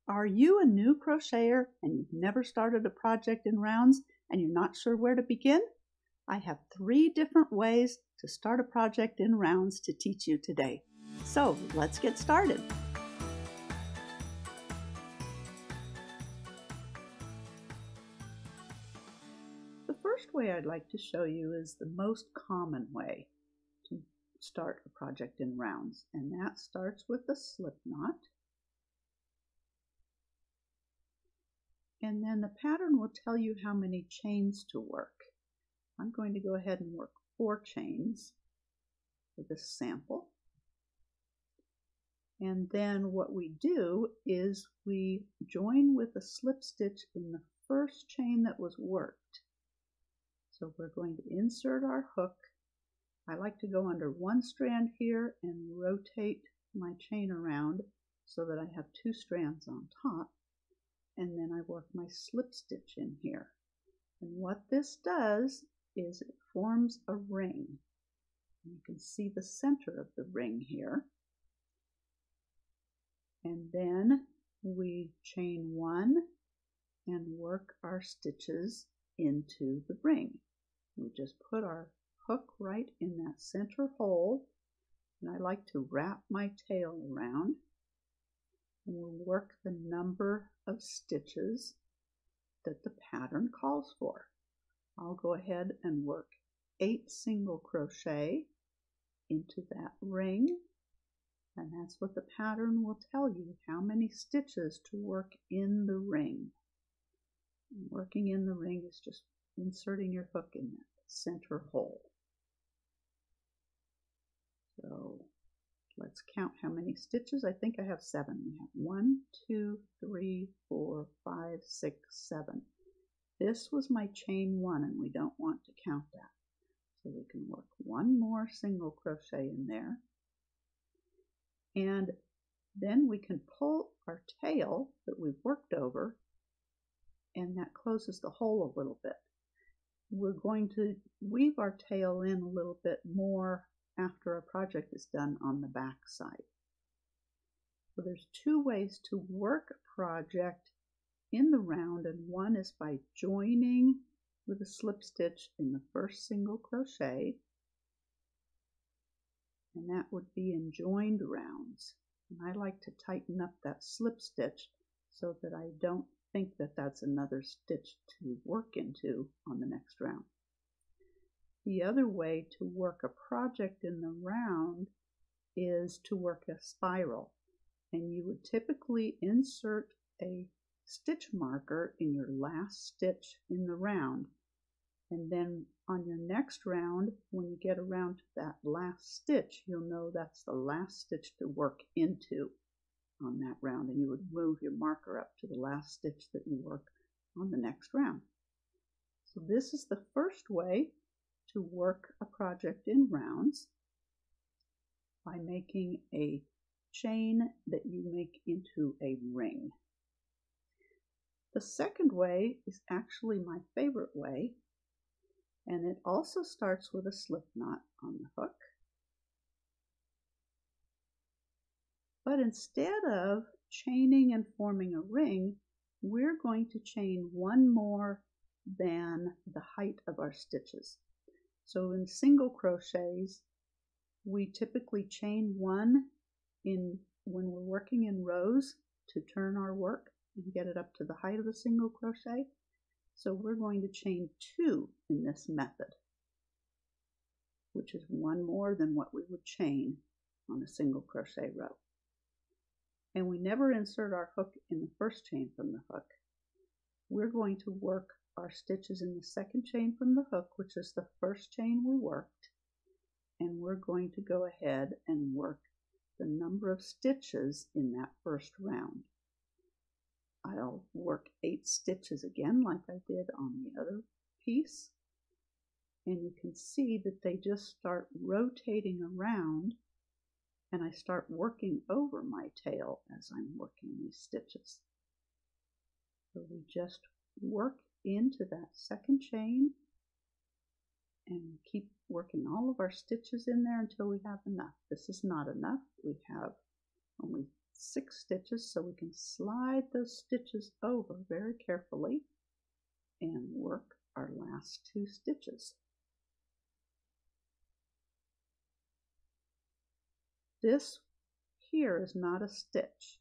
Are you a new crocheter and you've never started a project in rounds and you're not sure where to begin? I have 3 different ways to start a project in rounds to teach you today. So let's get started. The first way I'd like to show you is the most common way to start a project in rounds, and that starts with a slip knot. And then the pattern will tell you how many chains to work. I'm going to go ahead and work 4 chains for this sample. And then what we do is we join with a slip stitch in the first chain that was worked. So we're going to insert our hook. I like to go under one strand here and rotate my chain around so that I have 2 strands on top. And then I work my slip stitch in here. And what this does is it forms a ring. You can see the center of the ring here. And then we chain 1 and work our stitches into the ring. We just put our hook right in that center hole, and I like to wrap my tail around. And we'll work the number of stitches that the pattern calls for. I'll go ahead and work 8 single crochet into that ring, and that's what the pattern will tell you, how many stitches to work in the ring. And working in the ring is just inserting your hook in that center hole. So let's count how many stitches. I think I have 7. We have 1, 2, 3, 4, 5, 6, 7. This was my chain 1, and we don't want to count that. So we can work 1 more single crochet in there. And then we can pull our tail that we've worked over, and that closes the hole a little bit. We're going to weave our tail in a little bit more after our project is done on the back side. So there's 2 ways to work a project in the round, and one is by joining with a slip stitch in the first single crochet, and that would be in joined rounds. And I like to tighten up that slip stitch so that I don't think that that's another stitch to work into on the next round. The other way to work a project in the round is to work a spiral, and you would typically insert a stitch marker in your last stitch in the round, and then on your next round, when you get around to that last stitch, you'll know that's the last stitch to work into on that round, and you would move your marker up to the last stitch that you work on the next round. So this is the first way to work a project in rounds, by making a chain that you make into a ring. The second way is actually my favorite way, and it also starts with a slip knot on the hook. But instead of chaining and forming a ring, we're going to chain 1 more than the height of our stitches. So in single crochets, we typically chain 1 when we're working in rows to turn our work and get it up to the height of a single crochet. So we're going to chain 2 in this method, which is 1 more than what we would chain on a single crochet row. And we never insert our hook in the first chain from the hook. We're going to work our stitches in the second chain from the hook, which is the first chain we worked, and we're going to go ahead and work the number of stitches in that first round. I'll work 8 stitches again like I did on the other piece, and you can see that they just start rotating around, and I start working over my tail as I'm working these stitches. So we just work into that second chain and keep working all of our stitches in there until we have enough. This is not enough. We have only 6 stitches, so we can slide those stitches over very carefully and work our last 2 stitches. This here is not a stitch.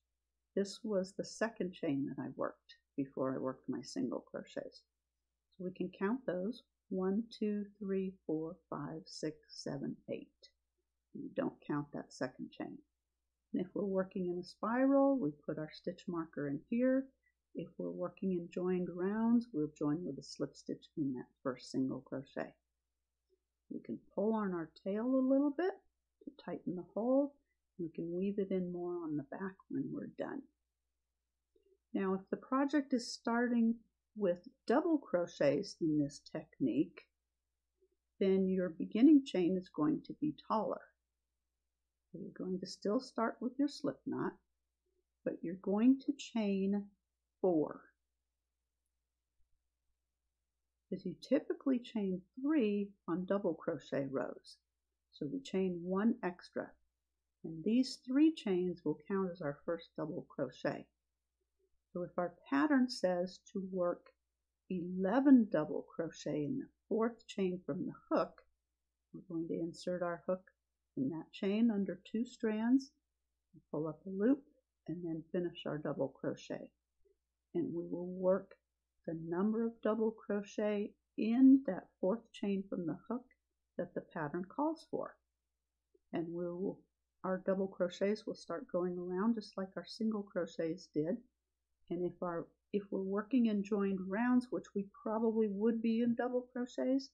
This was the second chain that I worked before I worked my single crochets. So we can count those. 1, 2, 3, 4, 5, 6, 7, 8. We don't count that second chain. And if we're working in a spiral, we put our stitch marker in here. If we're working in joined rounds, we'll join with a slip stitch in that first single crochet. We can pull on our tail a little bit to tighten the hole. We can weave it in more on the back when we're done. Now, if the project is starting with double crochets in this technique, then your beginning chain is going to be taller. So you're going to still start with your slip knot, but you're going to chain 4. Because you typically chain 3 on double crochet rows. So we chain 1 extra. And these 3 chains will count as our first double crochet. So if our pattern says to work 11 double crochet in the 4th chain from the hook, we're going to insert our hook in that chain under 2 strands, pull up a loop, and then finish our double crochet. And we will work the number of double crochet in that 4th chain from the hook that the pattern calls for. And our double crochets will start going around just like our single crochets did. And if we're working in joined rounds, which we probably would be in double crochets,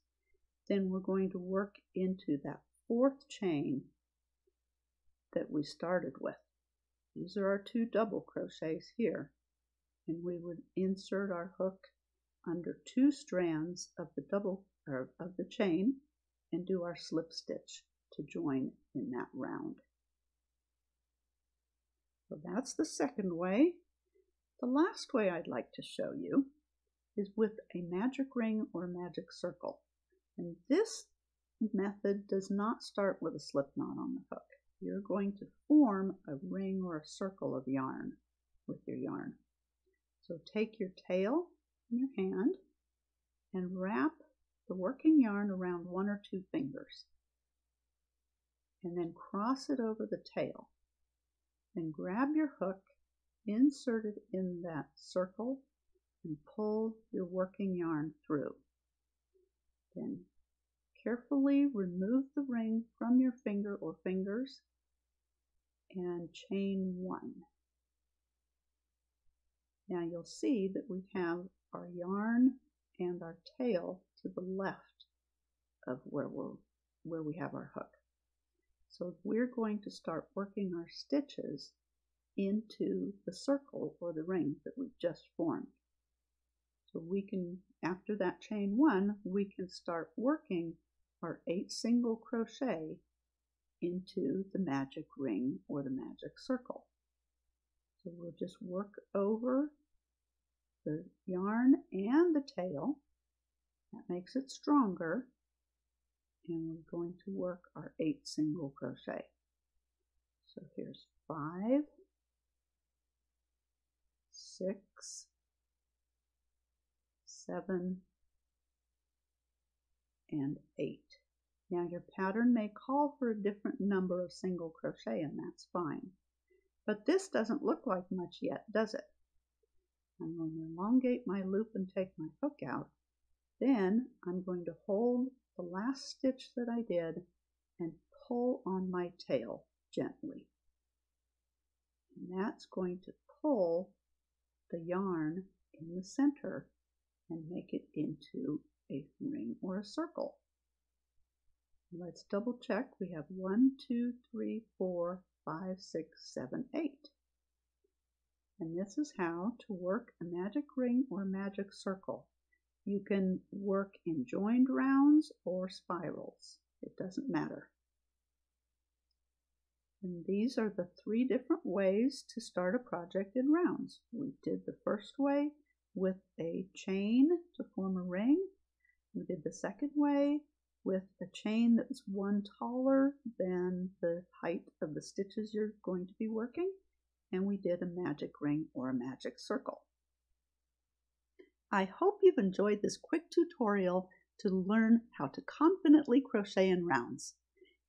then we're going to work into that 4th chain that we started with. These are our 2 double crochets here, and we would insert our hook under 2 strands of the chain and do our slip stitch to join in that round. So that's the second way. The last way I'd like to show you is with a magic ring or magic circle. And this method does not start with a slip knot on the hook. You're going to form a ring or a circle of yarn with your yarn. So take your tail in your hand and wrap the working yarn around 1 or 2 fingers. And then cross it over the tail. Then grab your hook, insert it in that circle, and pull your working yarn through. Then carefully remove the ring from your finger or fingers and chain 1. Now you'll see that we have our yarn and our tail to the left of where we have our hook. So we're going to start working our stitches into the circle or the ring that we've just formed. So we can, after that chain 1, we can start working our 8 single crochet into the magic ring or the magic circle. So we'll just work over the yarn and the tail. That makes it stronger. And we're going to work our 8 single crochet. So here's 5, 6, 7, and 8. Now your pattern may call for a different number of single crochet, and that's fine. But this doesn't look like much yet, does it? I'm going to elongate my loop and take my hook out. Then I'm going to hold the last stitch that I did and pull on my tail gently. And that's going to pull the yarn in the center and make it into a ring or a circle. Let's double check. We have 1, 2, 3, 4, 5, 6, 7, 8. And this is how to work a magic ring or magic circle. You can work in joined rounds or spirals. It doesn't matter. And these are the 3 different ways to start a project in rounds. We did the first way with a chain to form a ring. We did the second way with a chain that's 1 taller than the height of the stitches you're going to be working. and we did a magic ring or a magic circle. I hope you've enjoyed this quick tutorial to learn how to confidently crochet in rounds.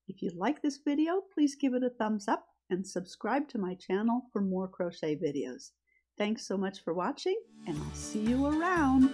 If you like this video, please give it a thumbs up and subscribe to my channel for more crochet videos. Thanks so much for watching, and I'll see you around.